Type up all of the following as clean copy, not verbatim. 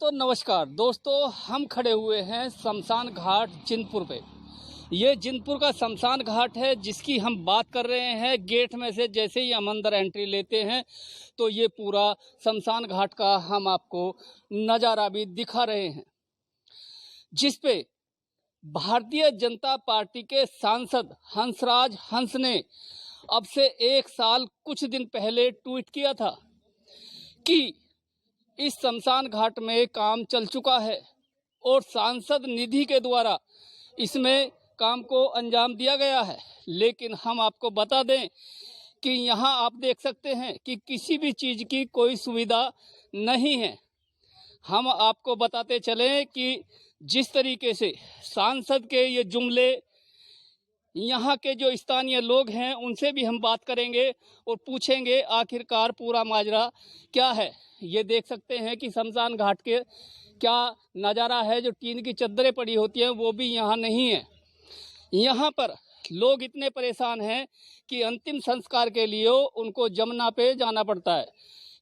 दोस्तों नमस्कार। दोस्तों हम खड़े हुए हैं शमशान घाट जिनपुर पे। ये जिनपुर का शमशान घाट है जिसकी हम बात कर रहे हैं। गेट में से जैसे ही हम अंदर एंट्री लेते हैं तो ये पूरा शमशान घाट का हम आपको नज़ारा भी दिखा रहे हैं, जिस पे भारतीय जनता पार्टी के सांसद हंसराज हंस ने अब से 1 साल कुछ दिन पहले ट्वीट किया था कि इस शमशान घाट में काम चल चुका है और सांसद निधि के द्वारा इसमें काम को अंजाम दिया गया है। लेकिन हम आपको बता दें कि यहाँ आप देख सकते हैं कि किसी भी चीज़ की कोई सुविधा नहीं है। हम आपको बताते चलें कि जिस तरीके से सांसद के ये जुमले, यहाँ के जो स्थानीय लोग हैं उनसे भी हम बात करेंगे और पूछेंगे आखिरकार पूरा माजरा क्या है। ये देख सकते हैं कि शमशान घाट के क्या नज़ारा है। जो टीन की चद्दरें पड़ी होती हैं वो भी यहाँ नहीं है। यहाँ पर लोग इतने परेशान हैं कि अंतिम संस्कार के लिए उनको यमुना पे जाना पड़ता है।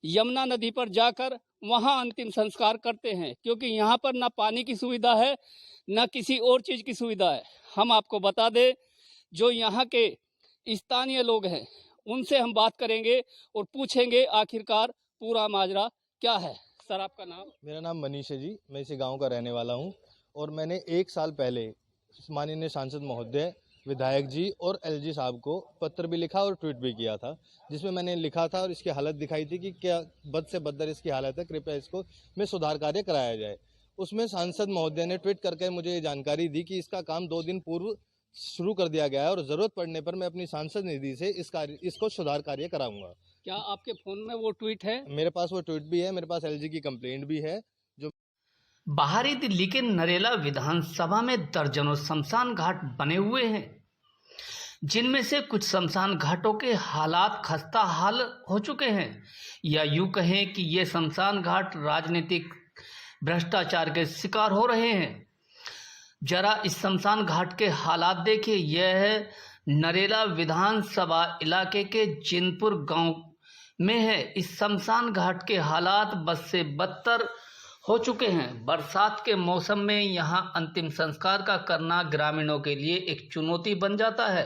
यमुना नदी पर जाकर वहाँ अंतिम संस्कार करते हैं, क्योंकि यहाँ पर ना पानी की सुविधा है ना किसी और चीज़ की सुविधा है। हम आपको बता दें, जो यहाँ के स्थानीय लोग हैं उनसे हम बात करेंगे और पूछेंगे आखिरकार पूरा माजरा क्या है। सर आपका नाम? मेरा नाम मनीष है जी, मैं इसी गांव का रहने वाला हूं। और मैंने 1 साल पहले माननीय सांसद महोदय, विधायक जी और एलजी साहब को पत्र भी लिखा और ट्वीट भी किया था, जिसमें मैंने लिखा था और इसकी हालत दिखाई थी कि क्या बद से बदतर इसकी हालत है, कृपया इसको में सुधार कार्य कराया जाए। उसमें सांसद महोदय ने ट्वीट करके मुझे ये जानकारी दी कि इसका काम 2 दिन पूर्व शुरू कर दिया गया है और ज़रूरत पड़ने पर मैं अपनी सांसद निधि से इसको सुधार कार्य कराऊंगा। क्या आपके फ़ोन में वो ट्वीट है? मेरे पास वो ट्वीट भी है, मेरे पास एलजी की कंप्लेंट भी है। जो बाहरी दिल्ली के नरेला विधानसभा में दर्जनों शमशान घाट बने हुए हैं, जिनमें से कुछ शमशान घाटों के हालात खस्ता हाल हो चुके हैं, या यूं कहें कि ये शमशान घाट राजनीतिक भ्रष्टाचार के शिकार हो रहे हैं। जरा इस शमशान घाट के हालात देखिए। यह है नरेला विधानसभा इलाके के जिनपुर गांव में है। इस शमशान घाट के हालात बद से बदतर हो चुके हैं। बरसात के मौसम में यहाँ अंतिम संस्कार का करना ग्रामीणों के लिए एक चुनौती बन जाता है।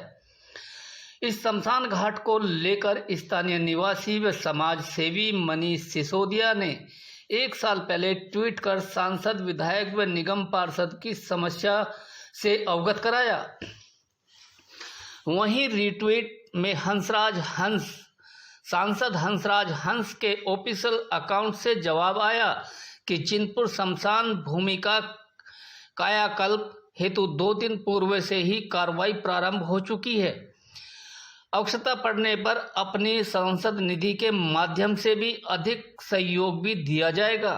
इस शमशान घाट को लेकर स्थानीय निवासी व समाज सेवी मनीष सिसोदिया ने 1 साल पहले ट्वीट कर सांसद, विधायक व निगम पार्षद की समस्या से अवगत कराया। वहीं रीट्वीट में सांसद हंसराज हंस के ऑफिशियल अकाउंट से जवाब आया कि जिनपुर शमशान भूमि का कायाकल्प हेतु 2 दिन पूर्व से ही कार्रवाई प्रारंभ हो चुकी है। आवश्यकता पड़ने पर अपनी सांसद निधि के माध्यम से भी अधिक सहयोग भी दिया जाएगा।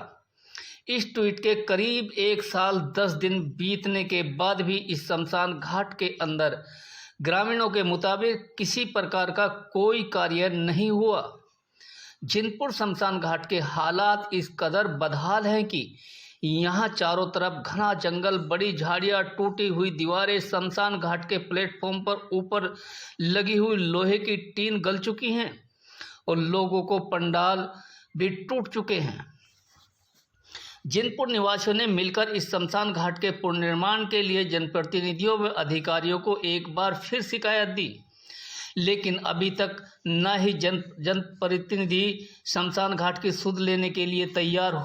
इस ट्वीट के करीब 1 साल 10 दिन बीतने के बाद भी इस शमशान घाट के अंदर ग्रामीणों के मुताबिक किसी प्रकार का कोई कार्य नहीं हुआ। जिनपुर शमशान घाट के हालात इस कदर बदहाल हैं कि यहाँ चारों तरफ घना जंगल, बड़ी झाड़ियाँ, टूटी हुई दीवारें, शमशान घाट के प्लेटफॉर्म पर ऊपर लगी हुई लोहे की टीन गल चुकी हैं और लोगों को पंडाल भी टूट चुके हैं। जिनपुर निवासियों ने मिलकर इस शमशान घाट के पुनर्निर्माण के लिए जनप्रतिनिधियों व अधिकारियों को एक बार फिर शिकायत दी, लेकिन अभी तक न ही जनप्रतिनिधि शमशान घाट की सुध लेने के लिए तैयार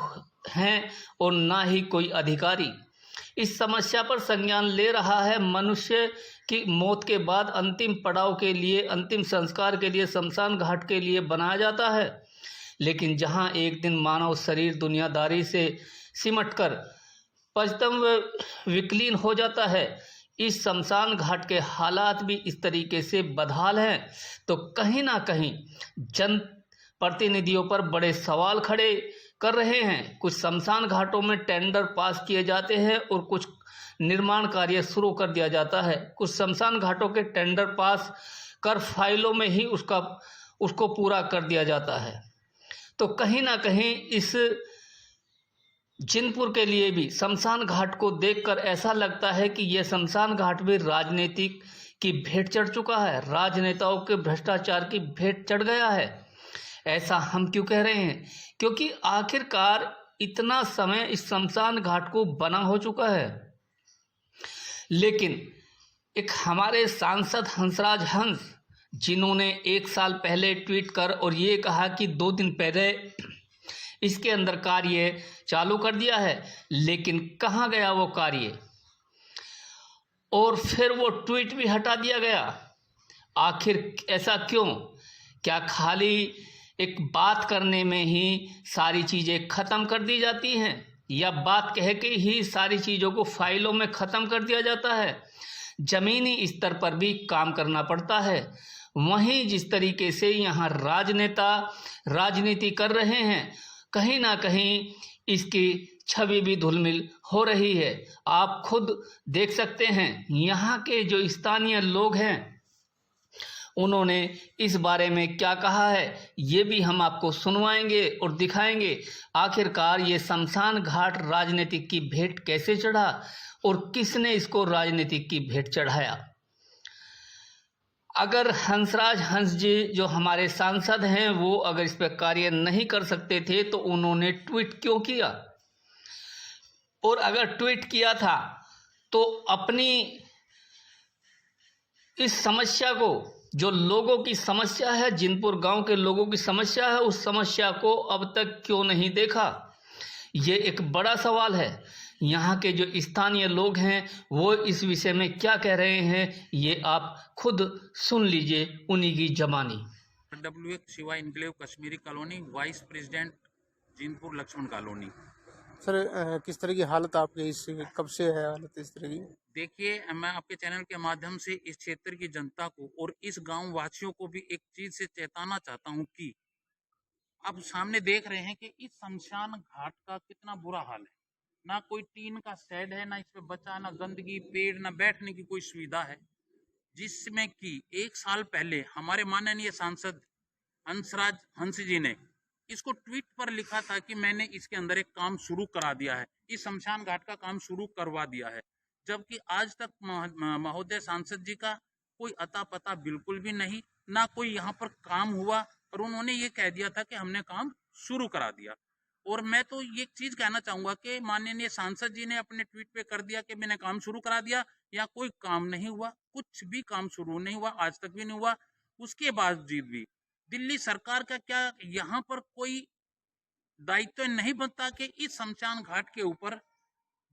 हैं और न ही कोई अधिकारी इस समस्या पर संज्ञान ले रहा है। मनुष्य की मौत के बाद अंतिम पड़ाव के लिए, अंतिम संस्कार के लिए शमशान घाट के लिए बनाया जाता है, लेकिन जहां एक दिन मानव शरीर दुनियादारी से सिमटकर पचतम व विकलीन हो जाता है, इस शमशान घाट के हालात भी इस तरीके से बदहाल हैं, तो कहीं ना कहीं जन प्रतिनिधियों पर बड़े सवाल खड़े कर रहे हैं। कुछ शमशान घाटों में टेंडर पास किए जाते हैं और कुछ निर्माण कार्य शुरू कर दिया जाता है। कुछ शमशान घाटों के टेंडर पास कर फाइलों में ही उसको पूरा कर दिया जाता है। तो कहीं ना कहीं इस जिनपुर के लिए भी शमशान घाट को देखकर ऐसा लगता है कि यह शमशान घाट भी राजनीतिक की भेंट चढ़ चुका है, राजनेताओं के भ्रष्टाचार की भेंट चढ़ गया है। ऐसा हम क्यों कह रहे हैं? क्योंकि आखिरकार इतना समय इस शमशान घाट को बना हो चुका है, लेकिन एक हमारे सांसद हंसराज हंस, जिन्होंने 1 साल पहले ट्वीट कर और ये कहा कि 2 दिन पहले इसके अंदर कार्य चालू कर दिया है, लेकिन कहाँ गया वो कार्य, और फिर वो ट्वीट भी हटा दिया गया। आखिर ऐसा क्यों? क्या खाली एक बात करने में ही सारी चीज़ें ख़त्म कर दी जाती हैं, या बात कह के ही सारी चीज़ों को फाइलों में ख़त्म कर दिया जाता है? ज़मीनी स्तर पर भी काम करना पड़ता है। वहीं जिस तरीके से यहाँ राजनेता राजनीति कर रहे हैं, कहीं ना कहीं इसकी छवि भी धुलमिल हो रही है। आप खुद देख सकते हैं, यहाँ के जो स्थानीय लोग हैं उन्होंने इस बारे में क्या कहा है, ये भी हम आपको सुनवाएंगे और दिखाएंगे। आखिरकार ये शमशान घाट राजनीतिक की भेंट कैसे चढ़ा और किसने इसको राजनीतिक की भेंट चढ़ाया। अगर हंसराज हंस जी जो हमारे सांसद हैं, वो अगर इस पर कार्य नहीं कर सकते थे तो उन्होंने ट्वीट क्यों किया? और अगर ट्वीट किया था तो अपनी इस समस्या को, जो लोगों की समस्या है, जिनपुर गांव के लोगों की समस्या है, उस समस्या को अब तक क्यों नहीं देखा? ये एक बड़ा सवाल है। यहाँ के जो स्थानीय लोग हैं वो इस विषय में क्या कह रहे हैं, ये आप खुद सुन लीजिए उन्हीं की जबानी। WX Shiva enclave Kashmiri colony, vice president Jinpur Laxman colony. Sir किस तरह की हालत आपके इस कब से है हालत इस तरह की? देखिए, मैं आपके चैनल के माध्यम से इस क्षेत्र की जनता को और इस गांव वासियों को भी एक चीज से चेताना चाहता हूं कि आप सामने देख रहे हैं कि इस शमशान घाट का कितना बुरा हाल है। ना कोई टीन का शेड है, ना इसमें बचा, ना गंदगी, पेड़, ना बैठने की कोई सुविधा है, जिसमें कि 1 साल पहले हमारे माननीय सांसद हंसराज हंस जी ने इसको ट्वीट पर लिखा था कि मैंने इसके अंदर एक काम शुरू करा दिया है, इस शमशान घाट का काम शुरू करवा दिया है। जबकि आज तक महोदय सांसद जी का कोई अता पता बिल्कुल भी नहीं, ना कोई यहाँ पर काम हुआ, और उन्होंने ये कह दिया था कि हमने काम शुरू करा दिया। और मैं तो ये चीज कहना चाहूंगा कि माननीय सांसद जी ने अपने ट्वीट पे कर दिया कि मैंने काम शुरू करा दिया, या कोई काम नहीं हुआ, कुछ भी काम शुरू नहीं हुआ, आज तक भी नहीं हुआ। उसके बावजूद भी दिल्ली सरकार का क्या यहाँ पर कोई दायित्व नहीं बनता कि इस शमशान घाट के ऊपर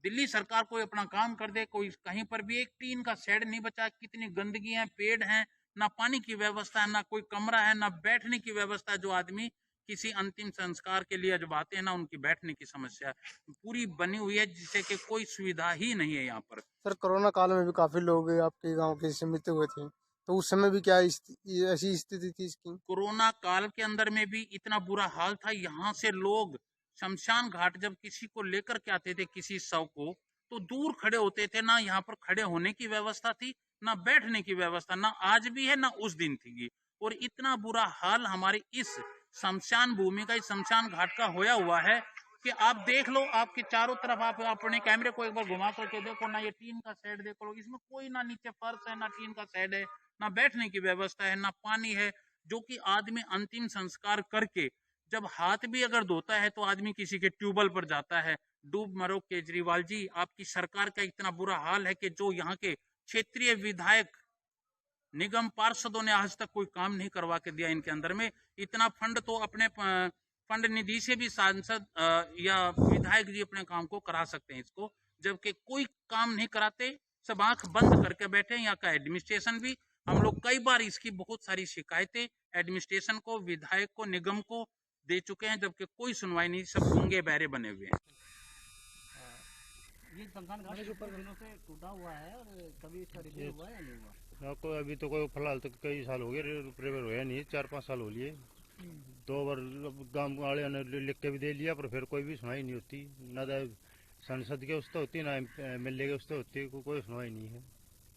दिल्ली सरकार कोई अपना काम कर दे? कोई कहीं पर भी एक टीन का शेड नहीं बचा, कितनी गंदगी है, पेड़ है, ना पानी की व्यवस्था है, ना कोई कमरा है, ना बैठने की व्यवस्था। जो आदमी किसी अंतिम संस्कार के लिए जब आते हैं ना, उनकी बैठने की समस्या पूरी बनी हुई है, जिससे कि कोई सुविधा ही नहीं है यहाँ पर। सर कोरोना काल में भी काफी लोग आपके गांव के सम्मिलित हुए थे, तो उस समय भी क्या ऐसी स्थिति थी इसकी? कोरोना काल के अंदर में भी इतना बुरा हाल था। यहाँ से लोग शमशान घाट जब किसी को लेकर के आते थे, किसी शव को, तो दूर खड़े होते थे। ना यहाँ पर खड़े होने की व्यवस्था थी, ना बैठने की व्यवस्था, ना आज भी है, ना उस दिन थी। और इतना बुरा हाल हमारे इस शमशान भूमि का, इस शमशान घाट का होया हुआ है कि आप देख लो, आपके चारों तरफ आप अपने कैमरे को एक बार घुमा करके देखो ना, ये टीन का शेड देख लो, इसमें कोई ना नीचे फर्श है, ना टीन का शेड है, ना बैठने की व्यवस्था है, ना पानी है। जो कि आदमी अंतिम संस्कार करके जब हाथ भी अगर धोता है तो आदमी किसी के ट्यूबवेल पर जाता है। डूब मरो केजरीवाल जी, आपकी सरकार का इतना बुरा हाल है कि जो यहाँ के क्षेत्रीय विधायक, निगम पार्षदों ने आज तक कोई काम नहीं करवा के दिया इनके अंदर में। इतना फंड तो अपने फंड निधि से भी सांसद या विधायक जी अपने काम को करा सकते हैं इसको, जबकि कोई काम नहीं कराते, सब आंख बंद करके बैठे। यहाँ का एडमिनिस्ट्रेशन भी, हम लोग कई बार इसकी बहुत सारी शिकायतें एडमिनिस्ट्रेशन को, विधायक को, निगम को दे चुके हैं, जबकि कोई सुनवाई नहीं, सब गूंगे बहरे बने हुए हैं। ये शमशान घाट के ऊपर दिनों से टूटा हुआ है, और कभी इसका रिपेयर हुआ है या नहीं हुआ? ना कोई अभी तो कोई फिलहाल तो कई साल हो गए रिपेयर हुआ नहीं, 4-5 साल हो लिए। 2 बार गांव वाले ने लिख के भी दे लिया, पर फिर कोई भी सुनाई नहीं होती। ना संसद के उससे होती, ना MLA के उससे होती, कोई सुनवाई नहीं है।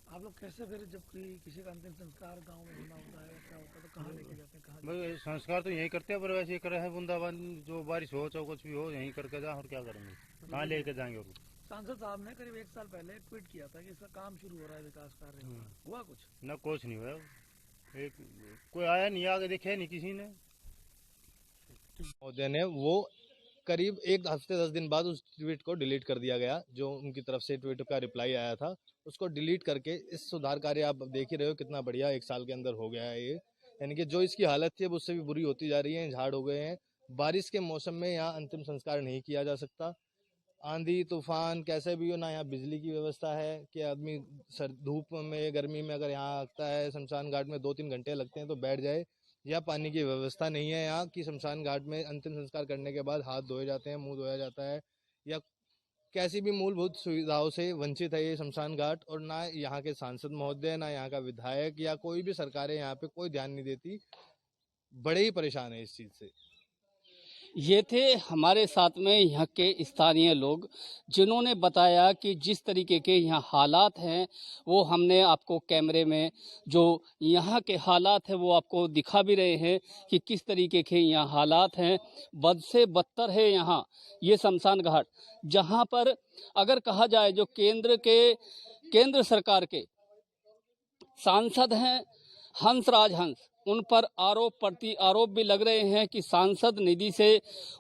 आप लोग कैसे फिर जब किसी का अंतिम संस्कार गांव में होना होता है, क्या होता है, तो कहाँ लेके जाते हैं, कहाँ? भाई संस्कार तो यहीं करते हैं, पर वैसे ही कर रहे हैं बूंदाबांद, जो बारिश हो चाहे कुछ भी हो, यहीं करके जाए, और क्या करेंगे, कहाँ लेके जाएंगे। और सांसद साहब ने करीब 1 साल पहले ट्वीट किया था कि इसका काम शुरू हो रहा है, विकास कार्य हुआ कुछ? ना कुछ नहीं हुआ, कोई आया नहीं, आगे देखा नहीं किसी ने। महोदय ने वो करीब एक हफ्ते 10 दिन बाद उस ट्वीट को डिलीट कर दिया गया। जो उनकी तरफ से ट्वीट का रिप्लाई आया था उसको डिलीट करके इस सुधार कार्य आप देख ही रहे हो कितना बढ़िया 1 साल के अंदर हो गया है ये। यानी कि जो इसकी हालत थी अब उससे भी बुरी होती जा रही है, झाड़ हो गए हैं। बारिश के मौसम में यहाँ अंतिम संस्कार नहीं किया जा सकता। आंधी तूफान कैसे भी हो ना, यहाँ बिजली की व्यवस्था है कि आदमी धूप में गर्मी में अगर यहाँ आता है शमशान घाट में 2-3 घंटे लगते हैं तो बैठ जाए। या पानी की व्यवस्था नहीं है यहाँ की शमशान घाट में अंतिम संस्कार करने के बाद हाथ धोए जाते हैं, मुंह धोया जाता है, या कैसी भी मूलभूत सुविधाओं से वंचित है ये शमशान घाट। और ना यहाँ के सांसद महोदय, ना यहाँ का विधायक या कोई भी सरकारें यहाँ पे कोई ध्यान नहीं देती। बड़े ही परेशान है इस चीज़ से। ये थे हमारे साथ में यहाँ के स्थानीय लोग जिन्होंने बताया कि जिस तरीके के यहाँ हालात हैं वो हमने आपको कैमरे में जो यहाँ के हालात हैं वो आपको दिखा भी रहे हैं कि किस तरीके के यहाँ हालात हैं। बद से बदतर है यहाँ ये शमशान घाट, जहाँ पर अगर कहा जाए जो केंद्र सरकार के सांसद हैं हंसराज हंस, उन पर आरोप प्रति आरोप भी लग रहे हैं कि सांसद निधि से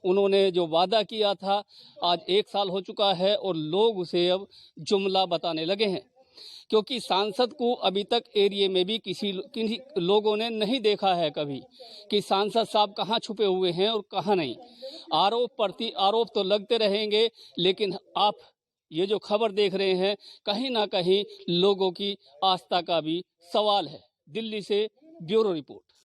उन्होंने जो वादा किया था आज 1 साल हो चुका है और लोग उसे अब जुमला बताने लगे हैं, क्योंकि सांसद को अभी तक एरिया में भी किसी लोगों ने नहीं देखा है कभी कि सांसद साहब कहाँ छुपे हुए हैं और कहाँ नहीं। आरोप प्रति आरोप तो लगते रहेंगे, लेकिन आप ये जो खबर देख रहे हैं कहीं ना कहीं लोगों की आस्था का भी सवाल है। दिल्ली से ब्यूरो रिपोर्ट।